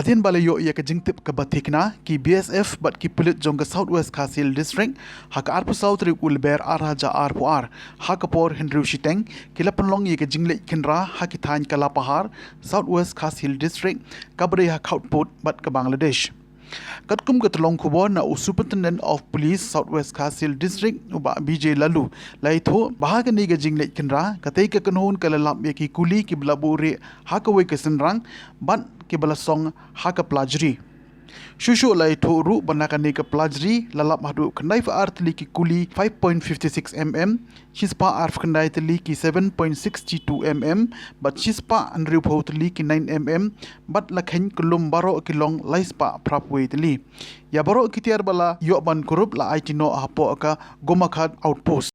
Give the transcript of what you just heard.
Hadian balayo ia ke jingtip ke batikna ki BSF bat ki pulit jong ke Southwest Kasil District hak arpu South ri ulber araja arpu ar hak por Henry Shiteng kila penlong ia ke jingle kinra hak kithan kala pahar Southwest Kasil District kabre hak output bat ke Bangladesh. Katkum ketelong kubor na Superintendent of Police Southwest Kasil District uba BJ lalu laitho bahag ni ga jingle kinra katay ke kanhon kalalap ya ki kuli ki buhrieh kawei ke synrang ban ki balasong haka plajri shushu laitho ru banakan ni ke plajri lalap hadu kendai fa artli ki kuli 5.56 mm chispa arf kendai tli ki 7.62 mm but chispa anriu photli ki 9 mm but lakhen kulum baro kilong laispa prapwe tli ya baro kitiar bala yo ban kurup la aitino hapo ka gomakhat outpost